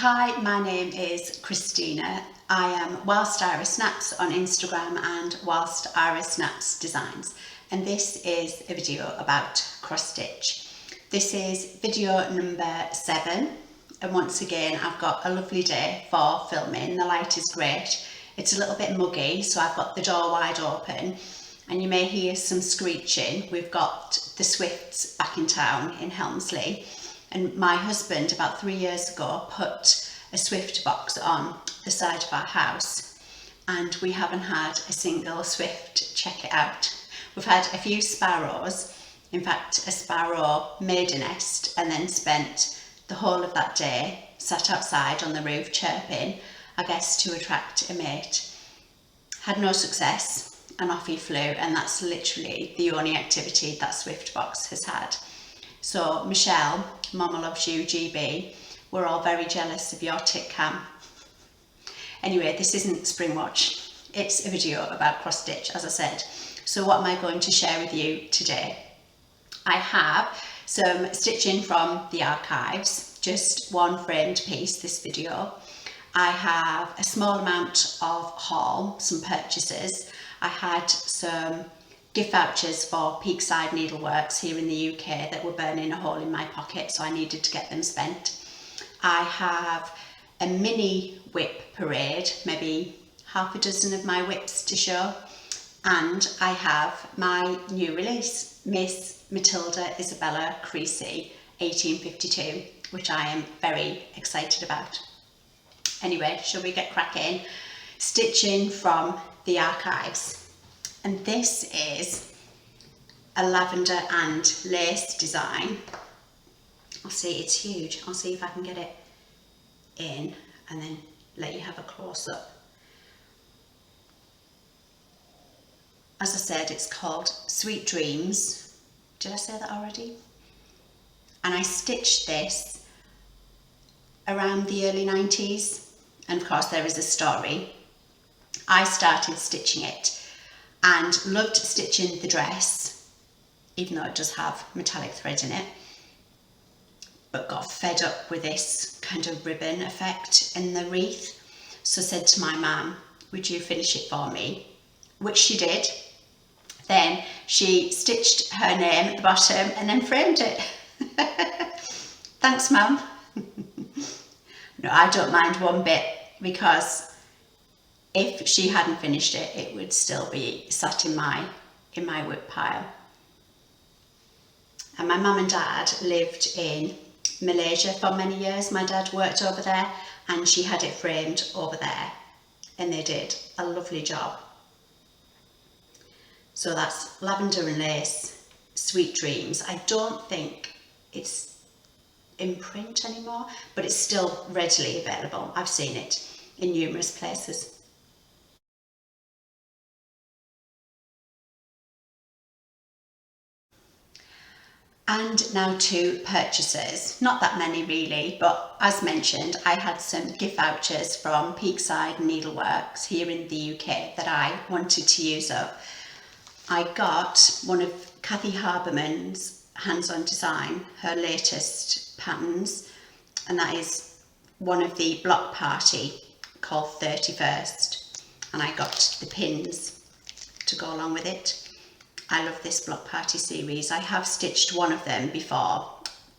Hi, my name is Christina. I am Whilst Iris Snaps on Instagram and Whilst Iris Snaps Designs, and this is a video about cross stitch. This is video number 7, and once again I've got a lovely day for filming. The light is great. It's a little bit muggy, so I've got the door wide open and you may hear some screeching. We've got the Swifts back in town in Helmsley. And my husband, about 3 years ago, put a Swift box on the side of our house, and we haven't had a single Swift check it out. We've had a few sparrows, in fact a sparrow made a nest and then spent the whole of that day sat outside on the roof chirping, I guess to attract a mate. Had no success and off he flew, and that's literally the only activity that Swift box has had. So Michelle, Mama Loves You GB, we're all very jealous of your tit cam. Anyway, this isn't Spring Watch, it's a video about cross stitch, as I said. So what am I going to share with you today? I have some stitching from the archives, just one framed piece this video. I have a small amount of haul, some purchases. I had some gift vouchers for Peakside Needleworks here in the UK that were burning a hole in my pocket, so I needed to get them spent. I have a mini WIP Parade, maybe half a dozen of my WIPs to show, and I have my new release, Miss Matilda Isabella Creasy 1852, which I am very excited about. Anyway, shall we get cracking? Stitching from the archives. And this is a lavender and lace design. I'll see, it's huge. I'll see if I can get it in and then let you have a close up. As I said, it's called Sweet Dreams. Did I say that already? And I stitched this around the early 90s. And of course there is a story. I started stitching it and loved stitching the dress, even though it does have metallic thread in it, but got fed up with this kind of ribbon effect in the wreath. So said to my mum, would you finish it for me? Which she did. Then she stitched her name at the bottom and then framed it. Thanks, Mum. No, I don't mind one bit, because if she hadn't finished it, it would still be sat in my WIP pile. And my mum and dad lived in Malaysia for many years. My dad worked over there and she had it framed over there, and they did a lovely job. So that's Lavender and Lace, Sweet Dreams. I don't think it's in print anymore, but it's still readily available. I've seen it in numerous places. And now to purchases. Not that many really, but as mentioned, I had some gift vouchers from Peakside Needleworks here in the UK that I wanted to use up. I got one of Kathy Harberman's hands-on design, her latest patterns, and that is one of the block party called 31st, and I got the pins to go along with it. I love this block party series. I have stitched one of them before,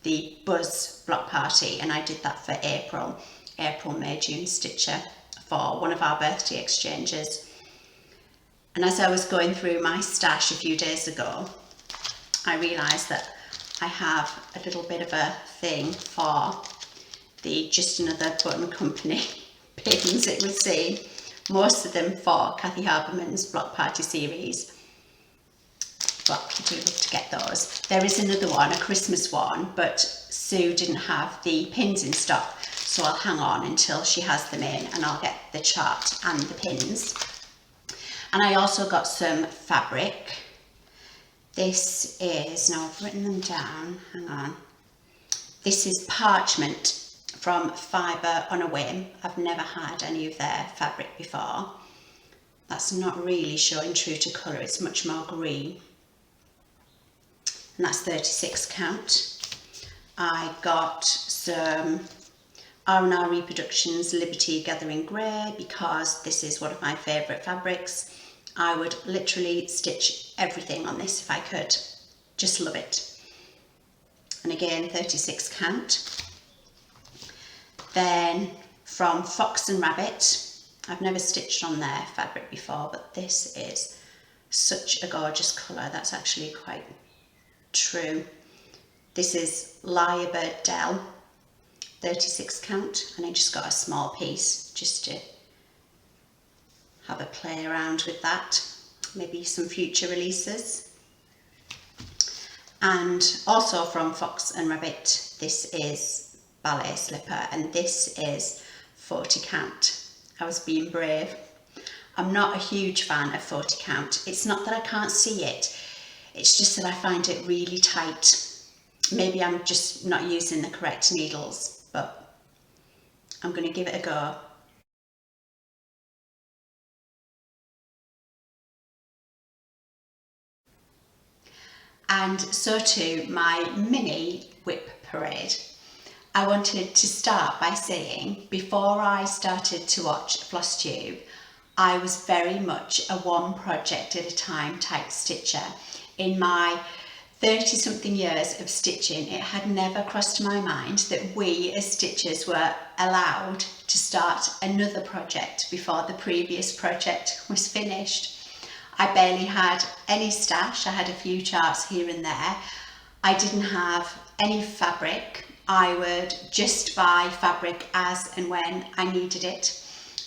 the Buzz block party, and I did that for April, May, June stitcher for one of our birthday exchanges. And as I was going through my stash a few days ago, I realised that I have a little bit of a thing for the Just Another Button Company pins. It would seem, most of them for Kathy Harberman's block party series. But I do love to get those. There is another one, a Christmas one, but Sue didn't have the pins in stock, so I'll hang on until she has them in and I'll get the chart and the pins. And I also got some fabric. This is, now I've written them down, hang on. This is parchment from Fibre on a Whim. I've never had any of their fabric before. That's not really showing true to colour, it's much more green. And that's 36 count. I got some R&R Reproductions Liberty Gathering Grey, because this is one of my favourite fabrics. I would literally stitch everything on this if I could. Just love it. And again, 36 count. Then from Fox and Rabbit, I've never stitched on their fabric before, but this is such a gorgeous colour. That's actually quite true. This is Lyrebird Dell, 36 count, and I just got a small piece just to have a play around with that, maybe some future releases. And also from Fox and Rabbit, this is Ballet Slipper, and this is 40 count. I was being brave. I'm not a huge fan of 40 count. It's not that I can't see it, it's just that I find it really tight. Maybe I'm just not using the correct needles, but I'm going to give it a go. And so too my mini WIP Parade. I wanted to start by saying, before I started to watch FlossTube, I was very much a one project at a time type stitcher. In my 30-something years of stitching, it had never crossed my mind that we as stitchers were allowed to start another project before the previous project was finished. I barely had any stash. I had a few charts here and there. I didn't have any fabric. I would just buy fabric as and when I needed it.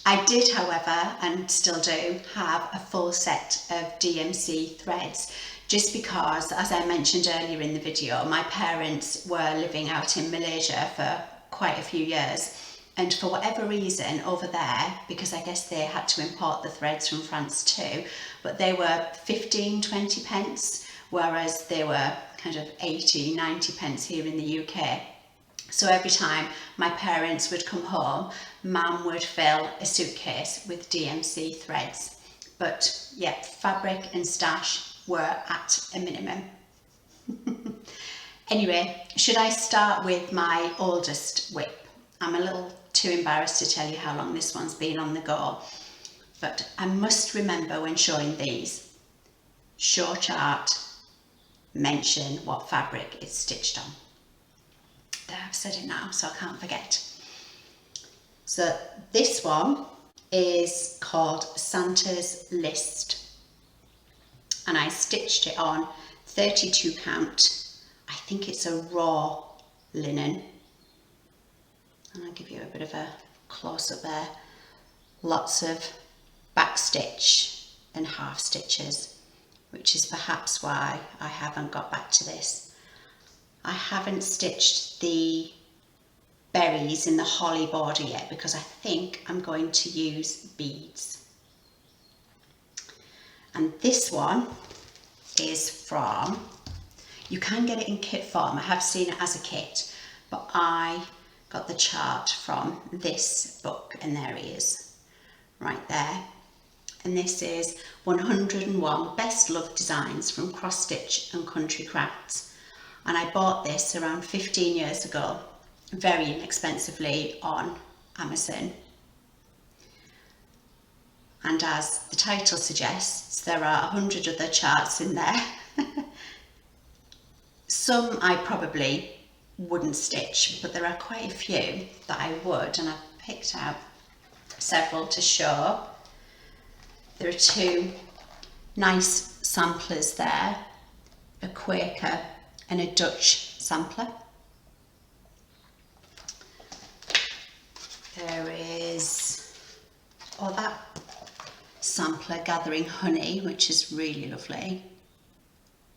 I did, however, and still do, have a full set of DMC threads, just because, as I mentioned earlier in the video, my parents were living out in Malaysia for quite a few years. And for whatever reason over there, because I guess they had to import the threads from France too, but they were 15, 20 pence, whereas they were kind of 80, 90 pence here in the UK. So every time my parents would come home, Mum would fill a suitcase with DMC threads. But yeah, fabric and stash were at a minimum. Anyway, should I start with my oldest WIP? I'm a little too embarrassed to tell you how long this one's been on the go, but I must remember when showing these, show chart, mention what fabric it's stitched on. There, I've said it now, so I can't forget. So this one is called Santa's List, and I stitched it on 32 count. I think it's a raw linen. And I'll give you a bit of a close-up there. Lots of back stitch and half stitches, which is perhaps why I haven't got back to this. I haven't stitched the berries in the holly border yet because I think I'm going to use beads. And this one is from, you can get it in kit form. I have seen it as a kit, but I got the chart from this book, and there he is right there. And this is 101 Best Loved Designs from Cross Stitch and Country Crafts, and I bought this around 15 years ago very inexpensively on Amazon. And as the title suggests, there are 100 other charts in there. Some I probably wouldn't stitch, but there are quite a few that I would, and I've picked out several to show. There are two nice samplers there, a Quaker and a Dutch sampler. There is, oh, that sampler Gathering Honey, which is really lovely.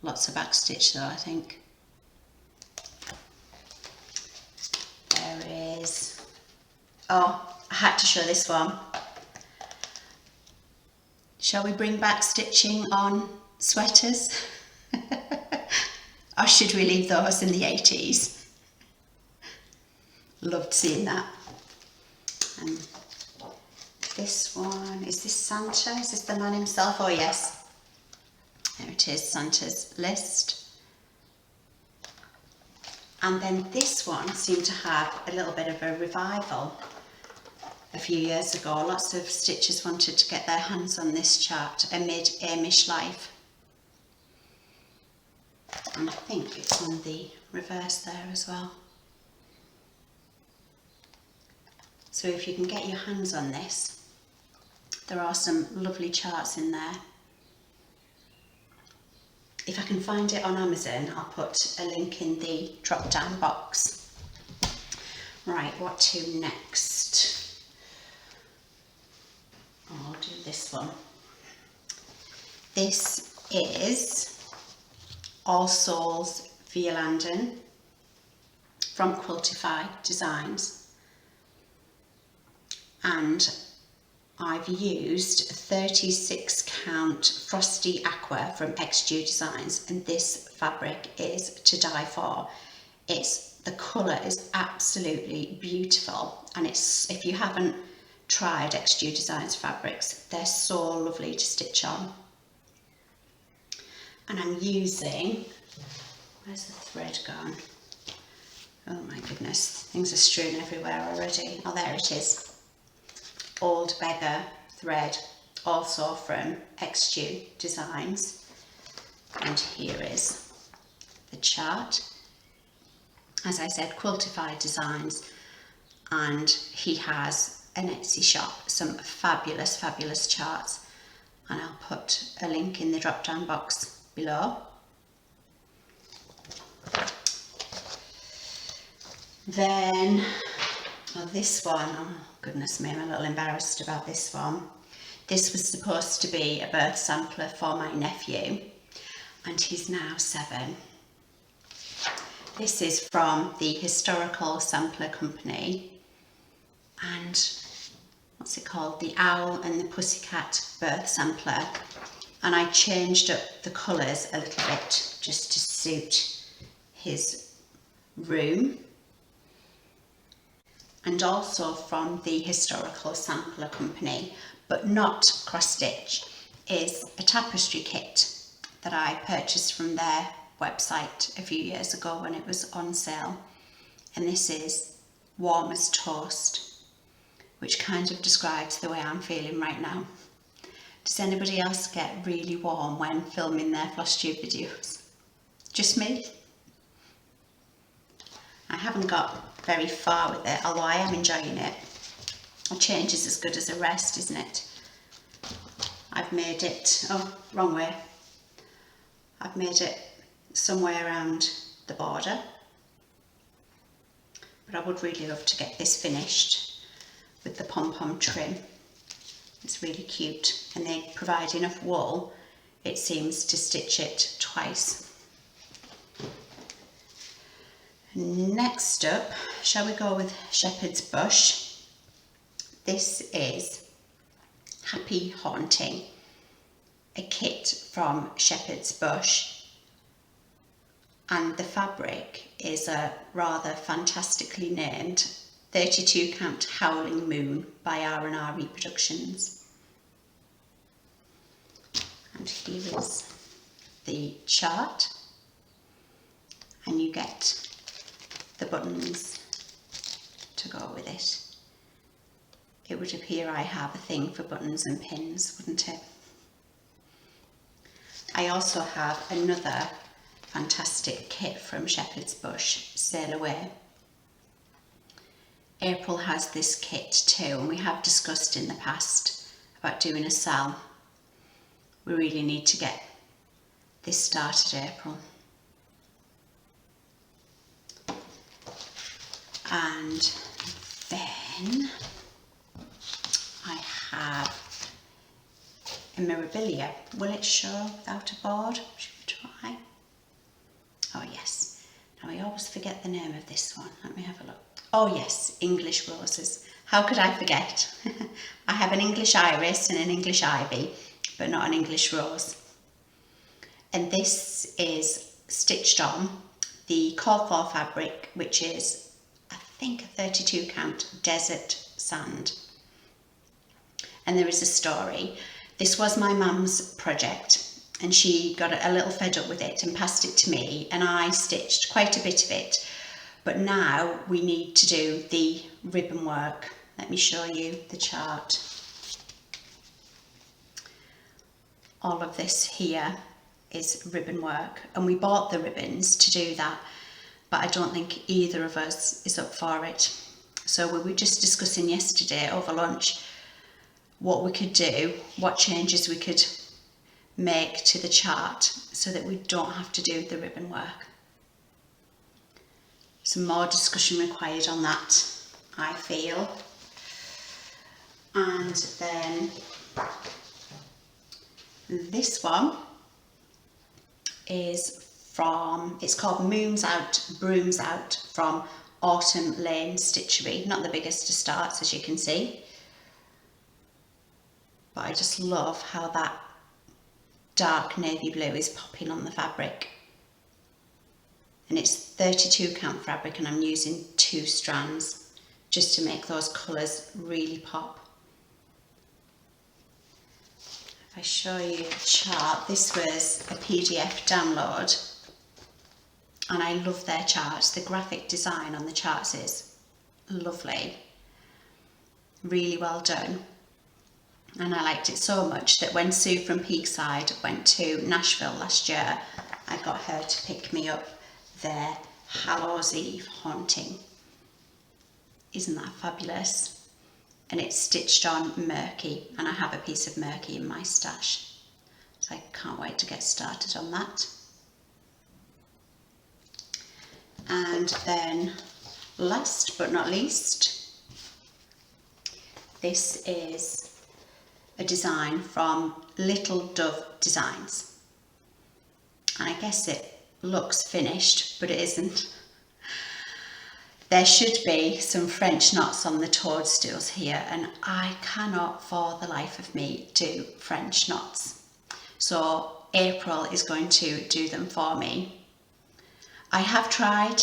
Lots of back stitch though, I think. There is, oh, I had to show this one. Shall we bring back stitching on sweaters? Or should we leave those in the 80s? Loved seeing that. And this one, is this Santa? Is this the man himself? Oh yes, there it is, Santa's List. And then this one seemed to have a little bit of a revival a few years ago. Lots of stitchers wanted to get their hands on this chart amid Amish life. And I think it's on the reverse there as well. So if you can get your hands on this, there are some lovely charts in there. If I can find it on Amazon, I'll put a link in the drop down box. Right, what to next? I'll do this one. This is All Souls Vierlanden from Quiltify Designs, and I've used 36 count Frosty Aqua from Xjudesigns, and this fabric is to die for. The colour is absolutely beautiful, and if you haven't tried Xjudesigns fabrics, they're so lovely to stitch on. And I'm using, where's the thread gone? Oh my goodness, things are strewn everywhere already. Oh, there it is. Old Beggar thread, also from Xjudesigns. And here is the chart. As I said, Quiltify Designs, and he has an Etsy shop, some fabulous, fabulous charts, and I'll put a link in the drop down box below. Then this one, oh goodness me, I'm a little embarrassed about this one. This was supposed to be a birth sampler for my nephew, and he's now 7. This is from the Historical Sampler Company, and what's it called? The Owl and the Pussycat birth sampler. And I changed up the colours a little bit just to suit his room. And also from the Historical Sampler Company, but not cross stitch, is a tapestry kit that I purchased from their website a few years ago when it was on sale. And this is Warm as Toast, which kind of describes the way I'm feeling right now. Does anybody else get really warm when filming their FlossTube videos? Just me? I haven't got very far with it, although I am enjoying it. A change is as good as a rest, isn't it? I've made it, oh, wrong way. I've made it somewhere around the border, but I would really love to get this finished with the pom-pom trim. It's really cute, and they provide enough wool, it seems, to stitch it twice. Next up, shall we go with Shepherd's Bush? This is Happy Haunting, a kit from Shepherd's Bush, and the fabric is a rather fantastically named 32 count Howling Moon by R&R Reproductions. And here is the chart, and you get the buttons to go with it. It would appear I have a thing for buttons and pins, wouldn't it? I also have another fantastic kit from Shepherd's Bush, Sail Away. April has this kit too, and we have discussed in the past about doing a sale. We really need to get this started, April. And then I have a Mirabilia. Will it show without a board? Should we try? Oh yes. Now I always forget the name of this one. Let me have a look. Oh yes, English Roses. How could I forget? I have an English Iris and an English Ivy, but not an English Rose. And this is stitched on the Quiltify fabric, which is, I think, a 32 count Desert Sand. And there is a story. This was my mum's project, and she got a little fed up with it and passed it to me, and I stitched quite a bit of it. But now we need to do the ribbon work. Let me show you the chart. All of this here is ribbon work, and we bought the ribbons to do that, but I don't think either of us is up for it. So we were just discussing yesterday over lunch what we could do, what changes we could make to the chart so that we don't have to do the ribbon work. Some more discussion required on that, I feel. And then this one is from, it's called Moons Out, Brooms Out from Autumn Lane Stitchery. Not the biggest of starts, as you can see. But I just love how that dark navy blue is popping on the fabric. And it's 32 count fabric, and I'm using 2 strands just to make those colours really pop. If I show you the chart, this was a PDF download, and I love their charts. The graphic design on the charts is lovely, really well done. And I liked it so much that when Sue from Peakside went to Nashville last year, I got her to pick me up their Hallows Eve haunting. Isn't that fabulous? And it's stitched on Murky, and I have a piece of Murky in my stash, so I can't wait to get started on that. And then last but not least, this is a design from Little Dove Designs, and I guess it looks finished, but it isn't. There should be some French knots on the toadstools here, and I cannot for the life of me do French knots, so April is going to do them for me. I have tried.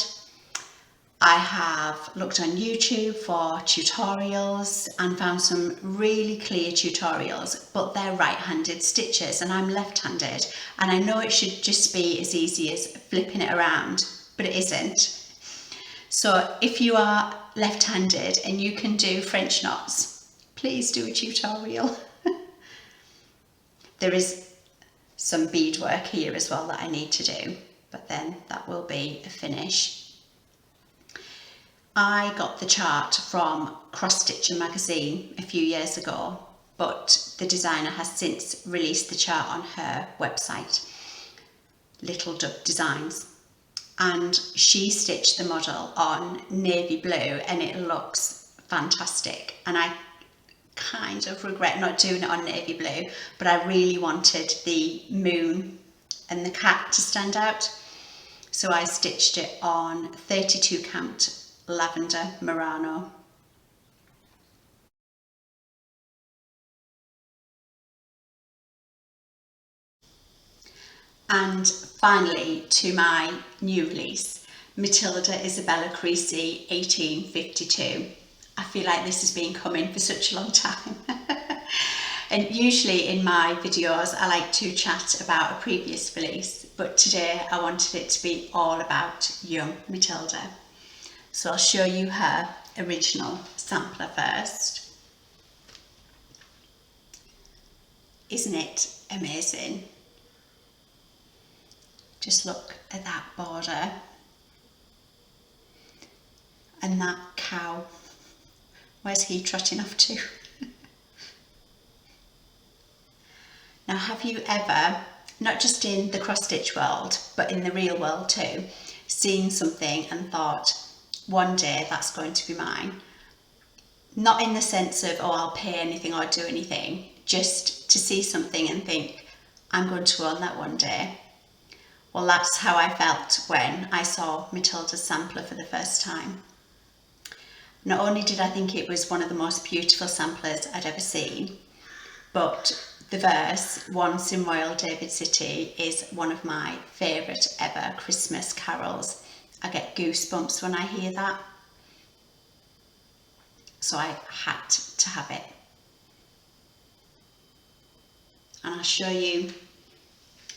I have looked on YouTube for tutorials and found some really clear tutorials, but they're right-handed stitches and I'm left-handed, and I know it should just be as easy as flipping it around, but it isn't. So if you are left-handed and you can do French knots, please do a tutorial. There is some beadwork here as well that I need to do, but then that will be a finish. I got the chart from Cross Stitcher magazine a few years ago, but the designer has since released the chart on her website, Little Dove Designs, and she stitched the model on navy blue and it looks fantastic. And I kind of regret not doing it on navy blue, but I really wanted the moon and the cat to stand out, so I stitched it on 32 count Lavender Murano. And finally, to my new release, Matilda Isabella Creasy 1852. I feel like this has been coming for such a long time. And usually in my videos I like to chat about a previous release, but today I wanted it to be all about young Matilda. So I'll show you her original sampler first. Isn't it amazing? Just look at that border and that cow. Where's he trotting off to? Now, have you ever, not just in the cross stitch world, but in the real world too, seen something and thought, one day that's going to be mine? Not in the sense of, oh, I'll pay anything or do anything, just to see something and think, I'm going to own that one day. Well, that's how I felt when I saw Matilda's sampler for the first time. Not only did I think it was one of the most beautiful samplers I'd ever seen, but the verse, Once in Royal David City, is one of my favourite ever Christmas carols. I get goosebumps when I hear that. So I had to have it. And I'll show you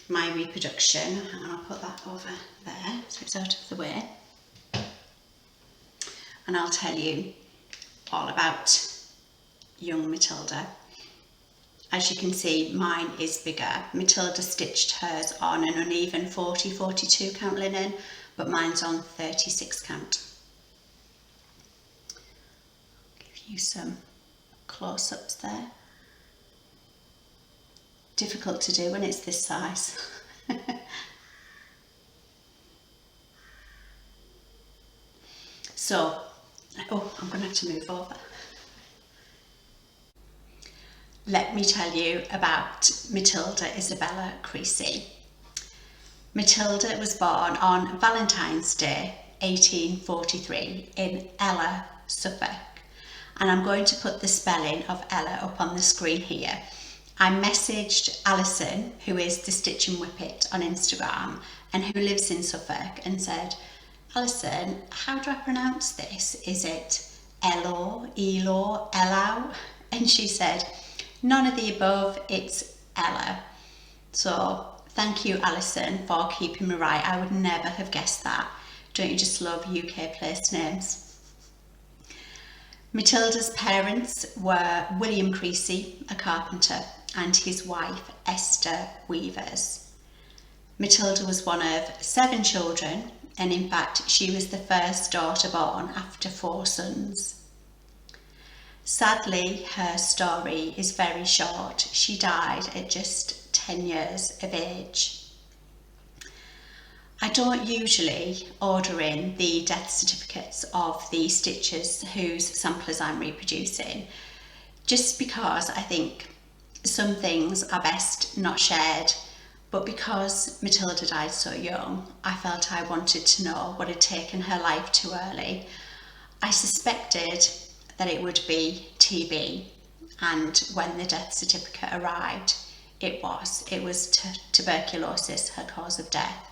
my reproduction, and I'll put that over there so it's out of the way. and I'll tell you all about young Matilda. As you can see, mine is bigger. Matilda stitched hers on an uneven 40-42 count linen, but mine's on 36 count. Give you some close-ups there. Difficult to do when it's this size. So, oh, I'm going to have to move over. Let me tell you about Matilda Isabella Creasy. Matilda was born on Valentine's Day 1843 in Ella, Suffolk, and I'm going to put the spelling of Ella up on the screen here. I messaged Alison, who is the Stitch and Whip It on Instagram and who lives in Suffolk, and said, Alison, how do I pronounce this? Is it Elo, Elo, Elau? And she said, none of the above, it's Ella. So thank you, Alison, for keeping me right. I would never have guessed that. Don't you just love UK place names? Matilda's parents were William Creasy, a carpenter, and his wife, Esther Weavers. Matilda was one of 7 children, and in fact, she was the first daughter born after 4 sons. Sadly, her story is very short. She died at just 10 years of age. I don't usually order in the death certificates of the stitchers whose samplers I'm reproducing, just because I think some things are best not shared. But because Matilda died so young, I felt I wanted to know what had taken her life too early. I suspected that it would be TB, and when the death certificate arrived, it was tuberculosis, her cause of death.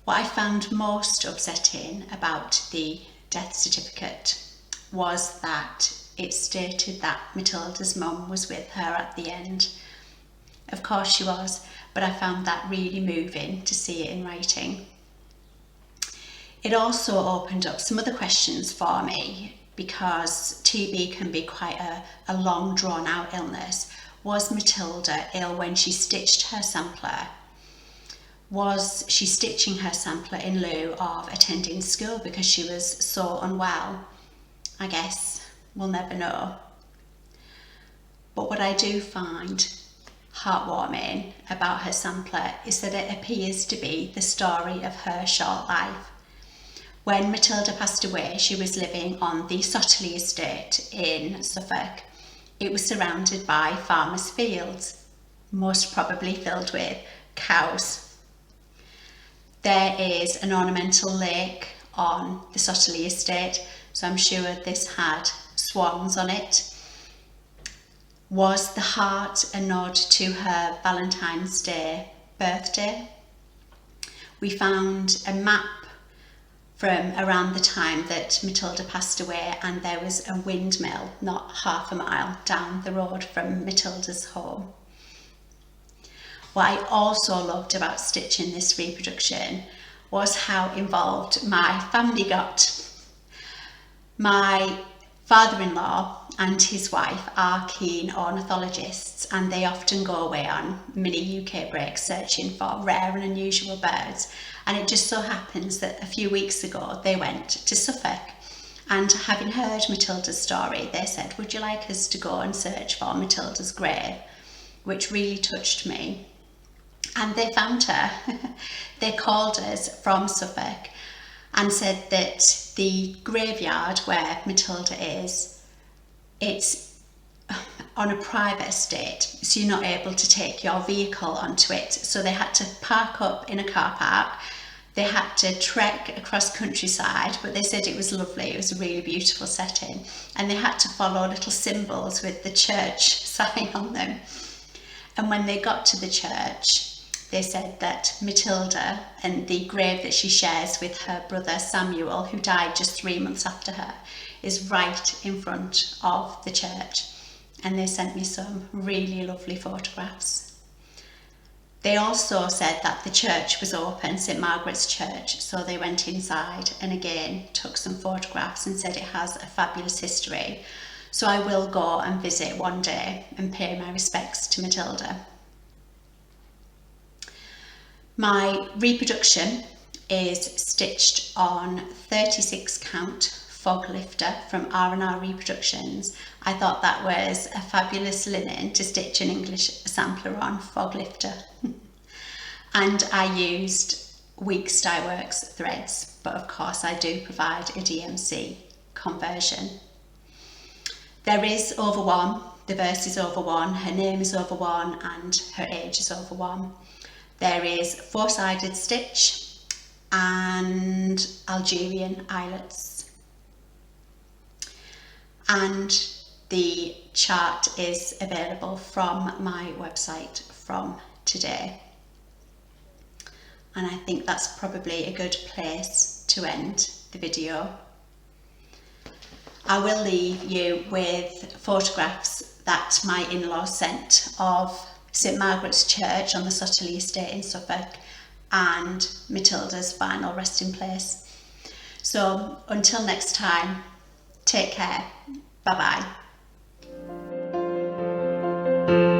What I found most upsetting about the death certificate was that it stated that Matilda's mum was with her at the end. Of course she was, but I found that really moving to see it in writing. It also opened up some other questions for me, because TB can be quite a long drawn out illness. Was Matilda ill when she stitched her sampler? Was she stitching her sampler in lieu of attending school because she was so unwell? I guess we'll never know. But what I do find heartwarming about her sampler is that it appears to be the story of her short life. When Matilda passed away, she was living on the Sotterley estate in Suffolk. It was surrounded by farmers' fields, most probably filled with cows. There is an ornamental lake on the Sotterley estate, so I'm sure this had swans on it. Was the heart a nod to her Valentine's Day birthday? We found a map from around the time that Matilda passed away, and there was a windmill not half a mile down the road from Matilda's home. What I also loved about stitching this reproduction was how involved my family got. My father-in-law and his wife are keen ornithologists, and they often go away on mini UK breaks searching for rare and unusual birds. And it just so happens that a few weeks ago they went to Suffolk, and having heard Matilda's story, they said, would you like us to go and search for Matilda's grave? Which really touched me. And they found her. They called us from Suffolk and said that the graveyard where Matilda is, it's on a private estate, so you're not able to take your vehicle onto it. So they had to park up in a car park. They had to trek across countryside, but they said it was lovely. It was a really beautiful setting. And they had to follow little symbols with the church sign on them. And when they got to the church, they said that Matilda and the grave that she shares with her brother Samuel, who died just 3 months after her, is right in front of the church. And they sent me some really lovely photographs. They also said that the church was open, St Margaret's Church, so they went inside and again took some photographs and said it has a fabulous history. So I will go and visit one day and pay my respects to Matilda. My reproduction is stitched on 36 count fog lifter from R&R Reproductions. I thought that was a fabulous linen to stitch an English sampler on, fog lifter. And I used WIP Parade threads, but of course I do provide a DMC conversion. There is over one, the verse is over one, her name is over one, and her age is over one. There is 4-sided stitch and Algerian eyelets. And the chart is available from my website from today. And I think that's probably a good place to end the video. I will leave you with photographs that my in-laws sent of St Margaret's Church on the Sutterley estate in Suffolk and Matilda's final resting place. So until next time, take care. Bye bye.